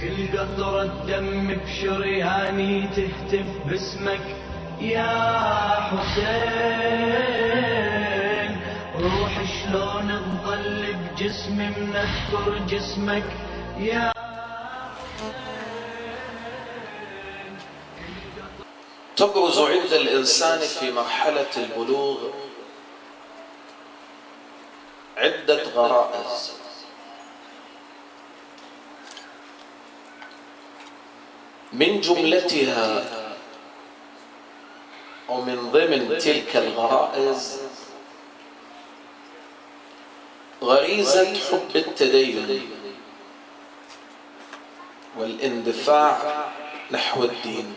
كل قطرة دم بشرياني تهتف باسمك يا حسين. روح شلون تظل بجسمي منذكر جسمك يا تبرز عند الإنسان في مرحلة البلوغ عدة غرائز، من جملتها أو من ضمن تلك الغرائز غريزة حب التدين والاندفاع نحو الدين،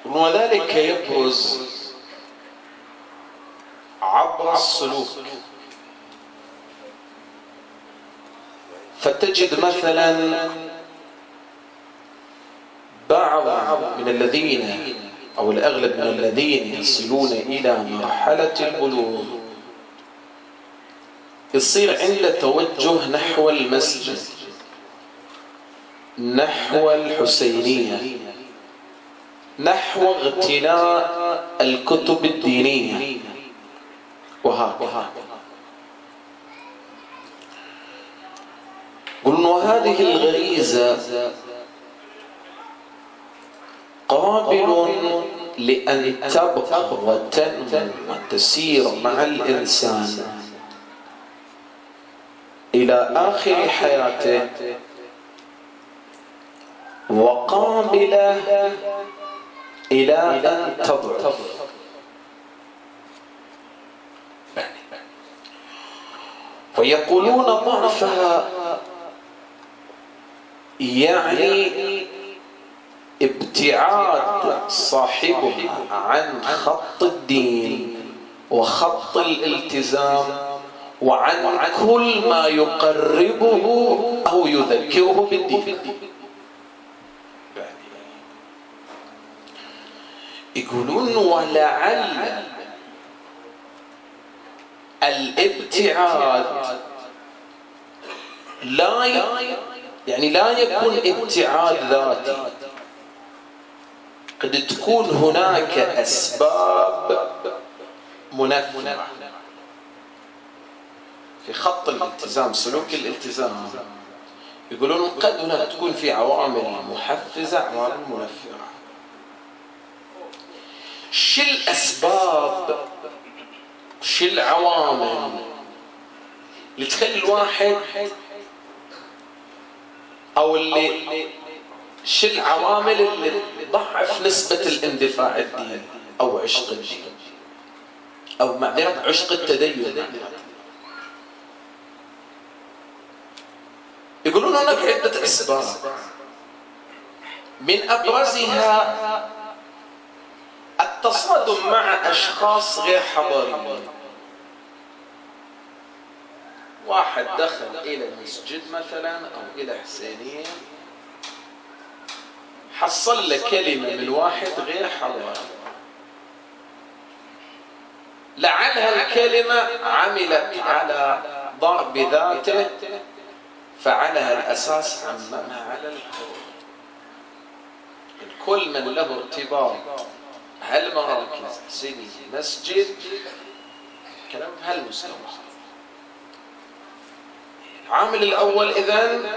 وذلك يبرز عبر السلوك. فتجد مثلا بعض من الذين أو الأغلب من الذين يصلون إلى مرحلة البلوغ يصير عنده توجه نحو المسجد، نحو الحسينية، نحو اغتناء الكتب الدينية وهكذا. قلنا وهذه الغريزة قابل لأن تبقى وتنمو وتسير مع الإنسان إلى آخر حياته، وقابلة إلى أن تضعف. ويقولون ضعفها يعني ابتعاد صاحبها عن خط الدين وخط الالتزام وعن كل ما يقربه أو يذكره بالدين. يقولون ولعل الابتعاد لا يكون ابتعاد ذاتي، قد تكون هناك أسباب منفرة في خط الالتزام، سلوك الالتزام. يقولون قد هناك تكون في عوامل محفزة، عوامل منفرة. شو الأسباب، شو العوامل اللي تخلي الواحد أو شو العوامل اللي تضعف نسبة الاندفاع الديني أو عشق الدين أو معذرة عشق التدين؟ يقولون هناك عدة أسباب، من أبرزها التصادم مع أشخاص غير حضاريين. واحد دخل إلى مسجد مثلا أو إلى حسينية، حصل له كلمة من واحد غير حضاري، لعلها الكلمة عملت على ضرب ذاته فعلها الأساس عممها على الكل. كل من له ارتباط هالمراكز حسينية مسجد كلام بهالمستوى. العامل الأول إذن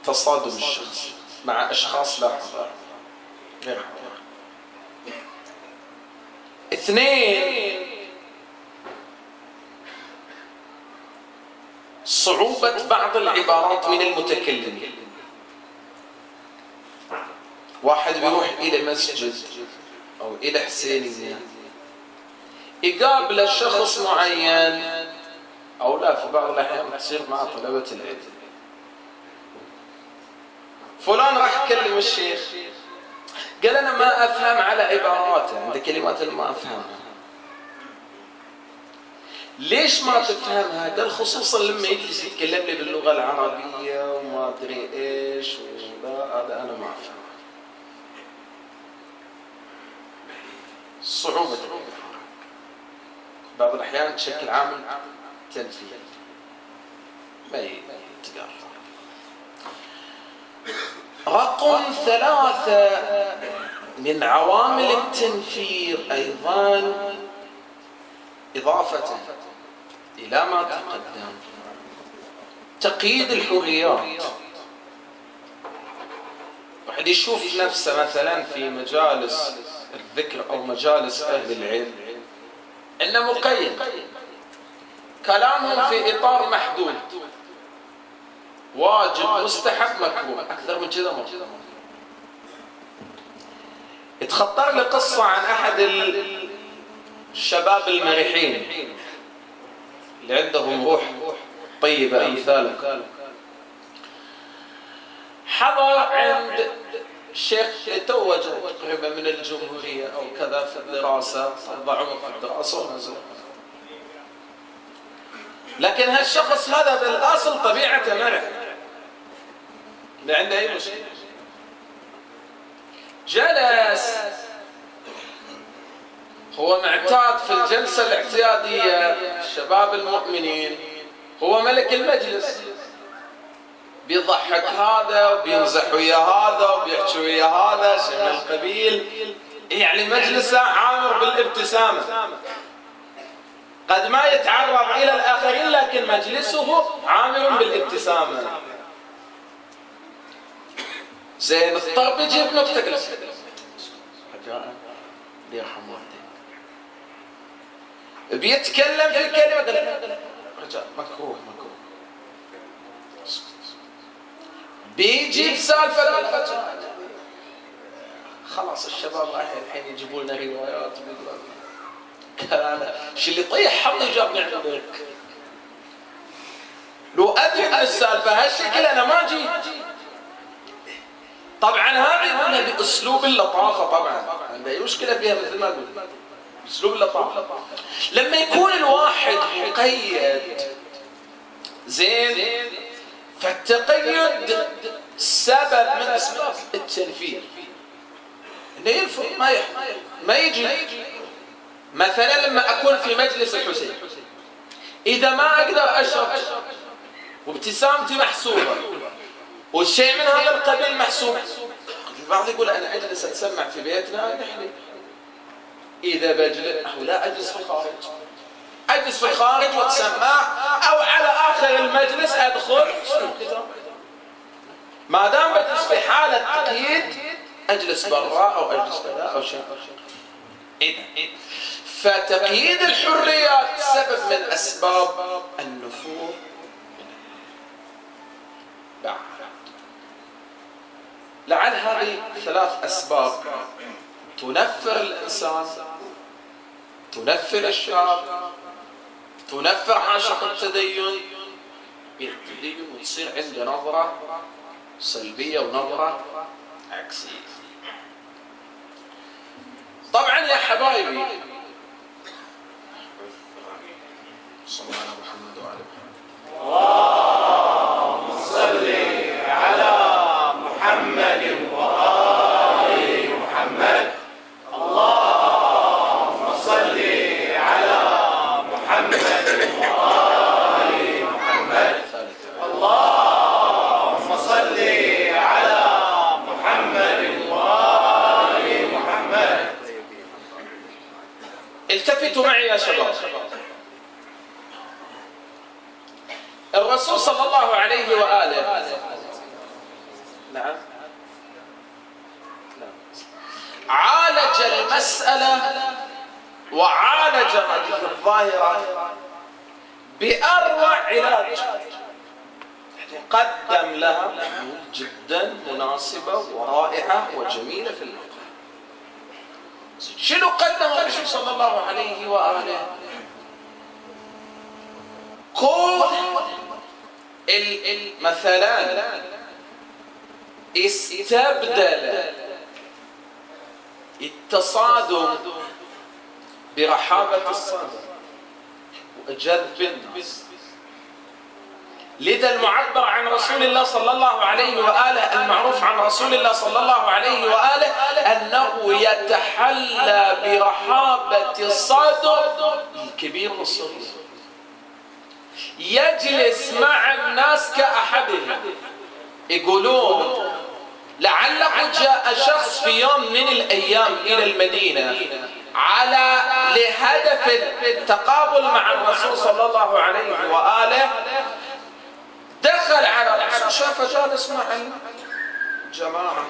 تصادم الشخص مع أشخاص لا حضار غير حضار. اثنين، صعوبة بعض العبارات من المتكلمين. واحد بيروح إلى مسجد أو إلى حسينية يقابل شخص معين، أو لا في بعض الأحيان تصير مع طلبة العلم. فلان راح يكلم الشيخ، قال أنا ما أفهم على عباراته، عنده كلمات اللي ما أفهمها. ليش ما تفهمها؟ قال خصوصا لما يجلس يتكلم لي باللغة العربية وما أدري إيش هذا أنا ما أفهم. صعوبة بعض الأحيان تشكل عامل تنفيذ. ما يتقرب. رقم 3 من عوامل التنفير أيضا إضافة إلى ما تقدم تقييد الحريات. واحد يشوف نفسه مثلا في مجالس الذكر أو مجالس أهل العلم إنه مقيد، كلامهم في إطار محدود، واجب مستحب مكروه، أكثر من كذا ما. يتخطر لي قصة عن أحد الشباب المرحين اللي عندهم روح طيبة أمثالك، حضر عند الشيخ توج تقريبا من الجمهورية أو كذا في الدراسة، قضى عمر في الدراسة ونزل. لكن هالشخص هذا بالأصل طبيعته مرح، ما عنده أي مشكلة. جلس هو معتاد في الجلسة الاعتيادية، الشباب المؤمنين هو ملك المجلس، بيضحك هذا وبيمزح ويا هذا وبيحكي ويا هذا شيء من القبيل، يعني مجلسه عامر بالابتسامة، قد ما يتعرض إلى الآخرين لكن مجلسه عامر بالابتسامة. زين اضطر بيجيب نقطة تجلس رجاء ليرحم والديك، بيتكلم في كلمة رجاء مكروه بيجيب سالفة خلاص الشباب رايحين الحين يجيبوا لنا روايات كلام شو اللي طيح حظي جابني عندك. لو ادري من السالفة هالشكل انا ما جيت. طبعا هذه يقولها باسلوب اللطافة، طبعا عنده مشكلة فيها مثل ما قلت اسلوب اللطافة. لما يكون الواحد مقيد زين، فالتقيد سبب من اسباب التنفير، انه ينفر ما يجي. مثلا لما اكون في مجلس الحسين، اذا ما اقدر اشرب وابتسامتي محسوبه والشيء من هذا القبيل محسوب، البعض يقول انا اجلس اتسمع في بيتنا نحن، اذا بجلس لا اجلس في الخارج، اجلس في الخارج واتسمع، او على اخر المجلس ادخل ما دام بجلس في حاله تقييد اجلس برا او اجلس بلا او شيء. فتقييد الحريات سبب من اسباب النفور. لعل هذه 3 أسباب تنفر الإنسان، تنفر الشاب، تنفر عاشق التدين، وتصير عنده نظرة سلبية ونظرة عكسية. طبعا يا حبايبي صلى الله على محمد وعلى محمد. اللهم صل على محمد وآل محمد. اللهم صل على محمد وآل محمد. اللهم صل على محمد وآل محمد. التفتوا معي يا شباب. الرسول صلى الله عليه وآله نعم عالج المسألة وعالج هذه الظاهرة بأروع علاج قدم لها جدا مناسبة ورائعة وجميلة في المقام. شنو قدم الرسول صلى الله عليه وآله؟ كل مثلا استبدل التصادم برحابة الصدر وجذب الناس. لذا المعبر عن رسول الله صلى الله عليه وآله، المعروف عن رسول الله صلى الله عليه وآله أنه يتحلى برحابة الصدر الكبير والصغير. يجلس مع الناس كأحدهم. يقولون لعله جاء شخص في يوم من الأيام إلى المدينة لهدف التقابل مع الرسول صلى الله عليه وآله، دخل على الرسول شافه جالس مع الجماعة،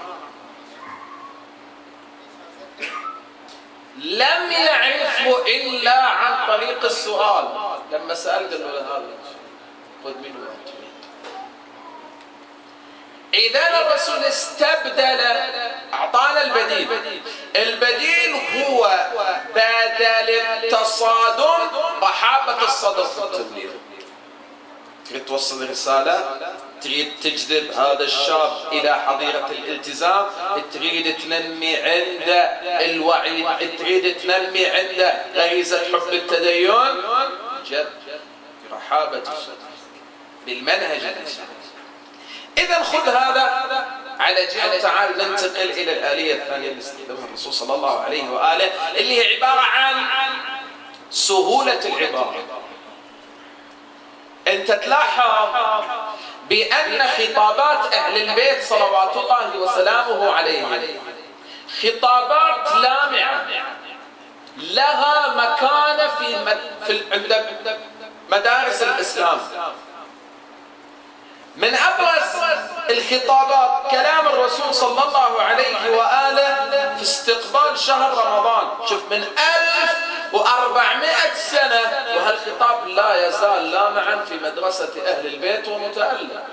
لم يعرفه إلا عن طريق السؤال. لما سأل قال له هذا خذ منه. إذا الرسول استبدل، أعطانا البديل هو بدل التصادم رحابة الصدر في التبليغ. تريد توصل رسالة، تريد تجذب هذا الشاب إلى حظيرة الالتزام، تريد تنمي عنده الوعي، تريد تنمي عنده غريزة حب التدين، جد رحابة الصدر بالمنهج الإسلامي. إذا خذ هذا على جهة. تعال ننتقل إلى الآلية الثانية اللي استخدمها الرسول صلى الله عليه وآله، اللي هي عبارة عن سهولة العبارة. أنت تلاحظ بأن خطابات أهل البيت صلوات الله وسلامه عليهم خطابات لامعة لها مكانة عند مدارس الإسلام. من أبرز الخطابات كلام الرسول صلى الله عليه وآله في استقبال شهر رمضان. شوف، من 1400 سنة وهالخطاب لا يزال لامعا في مدرسة أهل البيت ومتألق.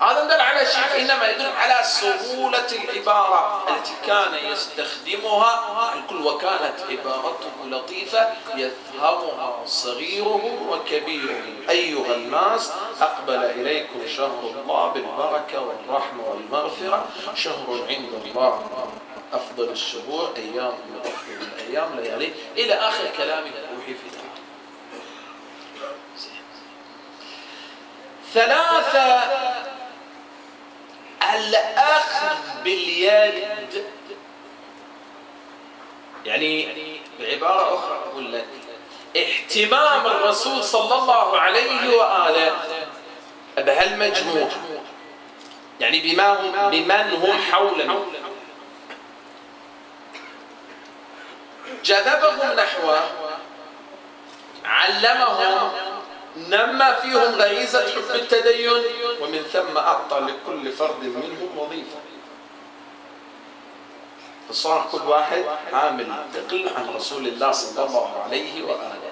هذا يدل على شيء، إنما يدل على سهولة العبارة التي كان يستخدمها الكل، وكانت عبارته لطيفة يفهمها صغيره وكبيره. أيها الناس، أقبل إليكم شهر الله بالبركة والرحمة والمغفرة، شهر عند الله أفضل الشهور، أيام من أفضل الأيام، ليالي، إلى آخر كلامه الروحي في ذلك. ثلاثة، الأخذ باليد. يعني بعبارة أخرى أقول لك، اهتمام الرسول صلى الله عليه وآله بهالمجموعة، يعني بمن هم حولنا، جذبهم نحوه، علمهم، نمى فيهم غريزة حب التدين، ومن ثم أعطى لكل فرد منهم وظيفة. فصار كل واحد عامل ثقل عن رسول الله صلى الله عليه وآله.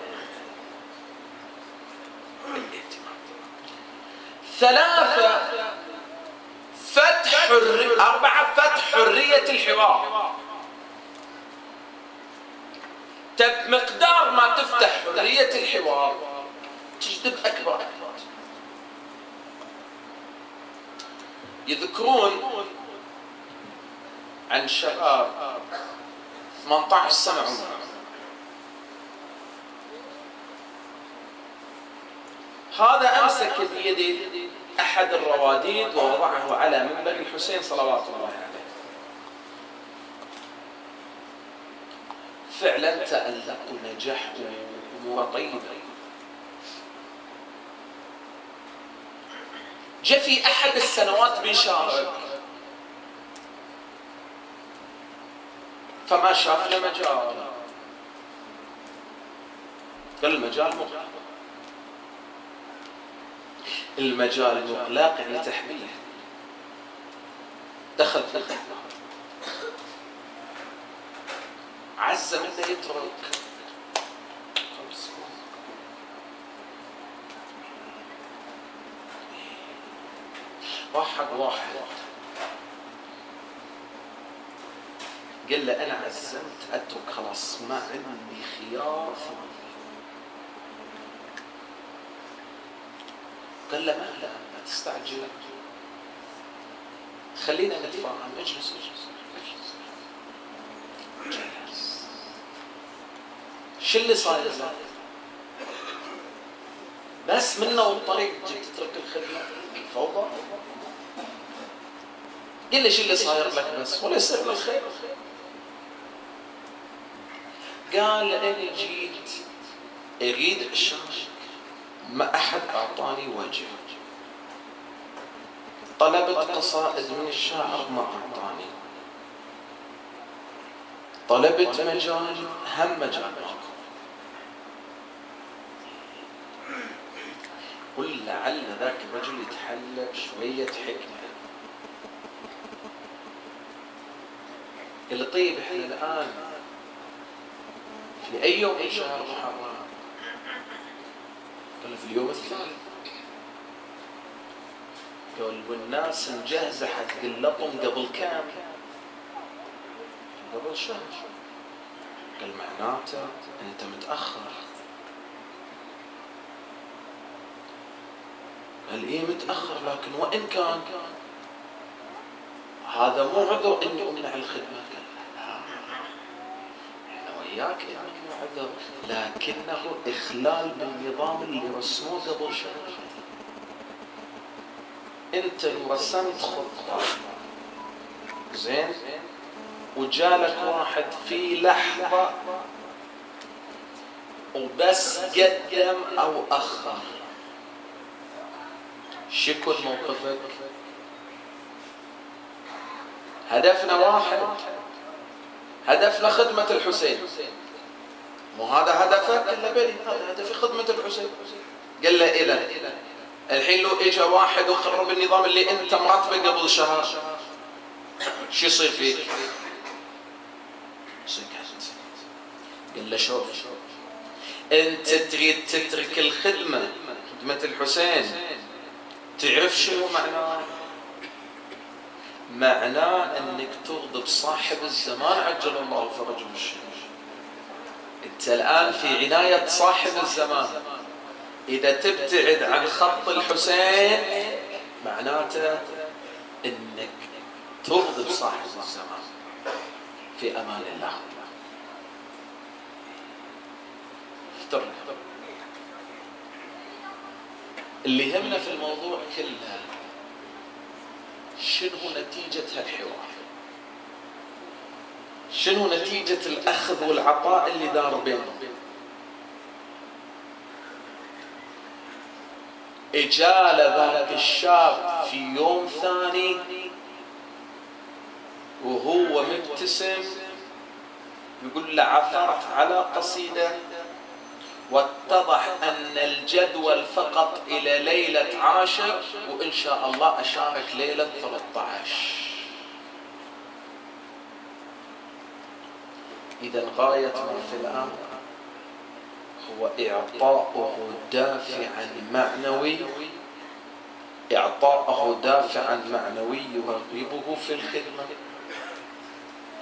ثلاثة، أربعة، فتح حرية الحوار. مقدار ما تفتح حرية الحوار تجذب أكبر أكبر. يذكرون عن شباب 18 سنة عمره، هذا أمسك بيده أحد الرواديد ووضعه على منبر الحسين صلوات الله عليه. فعلا تألق ونجح وأمور طيبة. جاء في أحد السنوات بيشارك، فما شاف له مجال، قال المجال مغلق. المجال مغلق يعني تحميه. دخل في الخدمة، عز منه يترك. واحد قال له أنا عزمت أترك، خلاص ما عندي خيار ثاني. قال له ما تستعجل، خلينا نتفاهم، اجلس. شو اللي صاير له؟ بس منه والطريق جيت تترك الخدمة فوضى. قل لي شو اللي صاير لك بس ولا يصير لك خير. قال أنا جيت أريد أشارك ما أحد أعطاني وجه. طلبت قصائد من الشاعر ما أعطاني. طلبت مجال هم مجال ماكو. قل لعل ذاك الرجل يتحلى بشوية حكمة. قال طيب احنا الآن في أي يوم من شهر محرم؟ قال في اليوم الثاني. قال والناس مجهزة حق اللطم قبل كام؟ قبل شهر. قال معناته أنت متأخر. قال إيه متأخر، لكن وإن كان هذا مو عذر إني أمنع الخدمة. قال لا، إحنا وياك إنه عذر، لكنه إخلال بالنظام اللي رسموه قبل شهر. أنت لو رسمت خطة زين وجالك واحد في لحظة وبس قدم أو أخر، شكون موقفك؟ هدفنا واحد، هدفنا خدمة الحسين. مو هذا هدفك؟ قال له بلي هذا هدفي خدمة الحسين. قال له إذا الحين لو إجا واحد وخرب النظام اللي أنت مرتبه قبل شهر شو يصير فيك؟ سكت. قال له شوف، أنت تريد تترك الخدمة، خدمة الحسين، تعرف شنو معناه؟ معناه أنك تغضب صاحب الزمان عجل الله فرجه الشريف. أنت الآن في عناية صاحب الزمان. إذا تبتعد عن خط الحسين معناته أنك تغضب صاحب الزمان. في أمان الله. افتر اللي يهمنا في الموضوع كله شنو نتيجة هالحوار؟ شنو نتيجة الأخذ والعطاء اللي دار بينهم؟ إجال ذاك الشاب في يوم ثاني وهو مبتسم يقول له عثرت على قصيدة واتضح أن الجدول فقط إلى ليلة 10 وإن شاء الله أشارك ليلة 13. إذا غاية ما في الأمر هو إعطاؤه دافعا معنوي، إعطاؤه دافعا معنوي يرغبه في الخدمة،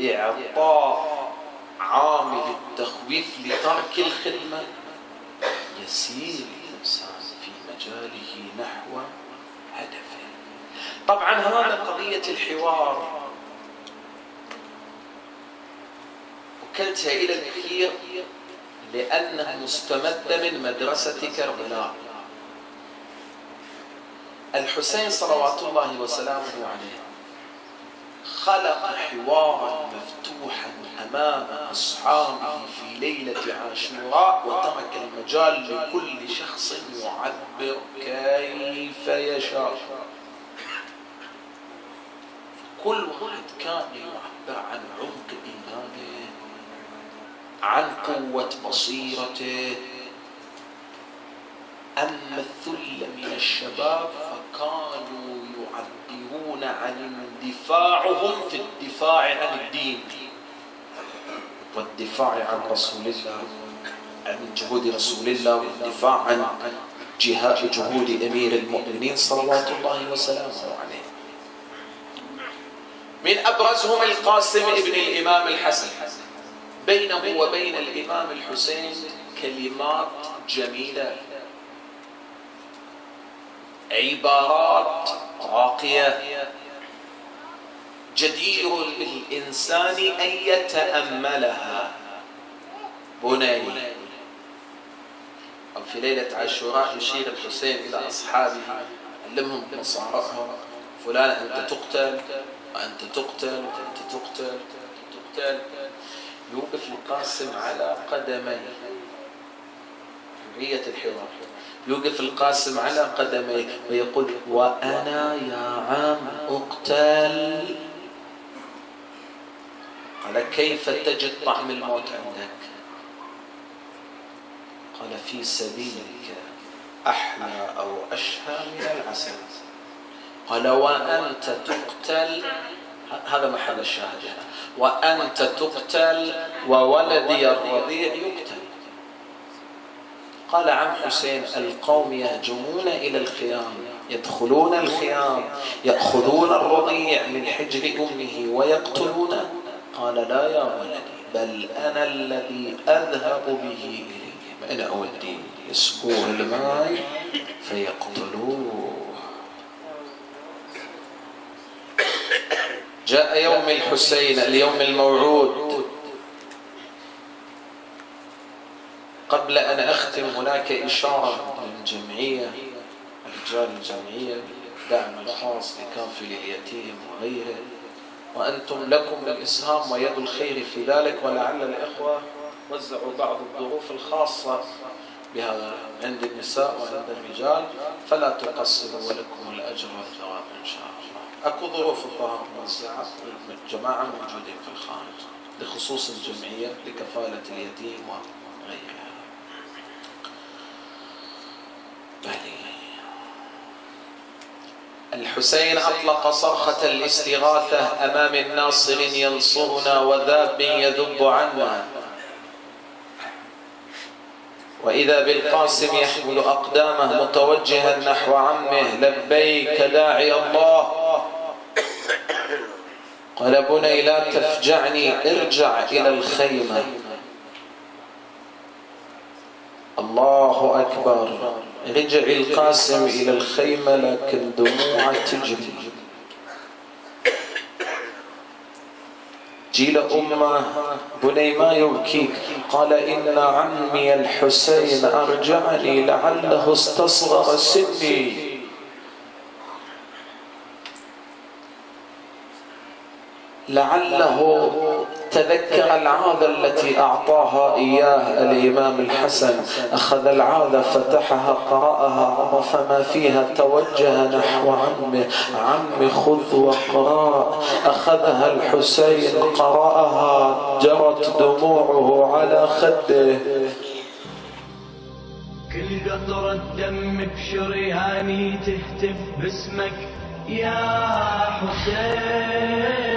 إعطاء عامل التخويف لترك الخدمة، يسير الإنسان في مجاله نحو هدفه. طبعا هذا قضية الحوار وكلتها إلى الأخير لأنه مستمد من مدرسة كربلاء. الحسين صلوات الله وسلامه عليه خلق حوارا مفتوحا أمام أصحابه في ليلة عاشوراء وترك المجال لكل شخص يعبر كيف يشاء. كل واحد كان يعبر عن عمق إيمانه، عن قوة بصيرته. أما الثلة من الشباب فكانوا يعبرون عن اندفاعهم في الدفاع عن الدين والدفاع عن رسول الله، عن جهود رسول الله، والدفاع عن جهود أمير المؤمنين صلوات الله وسلامه عليه. من أبرزهم القاسم ابن الإمام الحسن. بينه وبين الإمام الحسين كلمات جميلة، عبارات راقية، جدير بالإنسان أن يتأملها. بني أو في ليلة عاشوراء يشير الحسين إلى أصحابه علمهم مصارعهم، فلان أنت تقتل وأنت تقتل وأنت تقتل تقتل. يوقف القاسم على قدميه. حرية الحوار. يوقف القاسم على قدميه ويقول وأنا يا عم أقتل. قال كيف تجد طعم الموت عندك؟ قال في سبيلك أحلى أو أشهى من العسل. قال وأنت تقتل، هذا محل الشاهد، وأنت تقتل وولدي الرضيع يقتل. قال عم حسين القوم يهجمون إلى الخيام، يدخلون الخيام، يأخذون الرضيع من حجر أمه ويقتلونه. قال لا يا ولدي، بل أنا الذي أذهب به إليهم، أنا أوديه، يسقوه الماء فيقتلوه. جاء يوم الحسين، اليوم الموعود. قبل أن أختم هناك إشارة للجمعية، رجال الجمعية، دعم الخاص لكافل اليتيم وغيره، وأنتم لكم الإسهام ويد الخير في ذلك، ولعل الإخوة وزعوا بعض الظروف الخاصة بهذا عند النساء وعند الرجال، فلا تقصروا ولكم الأجر والثواب إن شاء الله. أكو ظروف الظهر موزعة، الجماعة موجودين في الخارج لخصوص الجمعية لكفالة اليتيم وغيرها. الحسين أطلق صرخة الاستغاثة أمام الناصر ينصرنا وذاب يذب عنا، وإذا بالقاسم يحمل أقدامه متوجها نحو عمه لبيك داعي الله. قال بني لا تفجعني، ارجع إلى الخيمة. الله أكبر. رجع القاسم إلى الخيمة لكن دموع تجري. جيل أمه بني ما يبكيك؟ قال إن عمي الحسين أرجعني لعله استصغر سني. لعله تذكر العادة التي أعطاها إياه الإمام الحسن، أخذ العادة فتحها قرأها، عرف ما فيها، توجه نحو عمه، عمي خذ وقرأ. أخذها الحسين قرأها، جرت دموعه على خده. كل قطرة دم بشرياني تهتف باسمك يا حسين.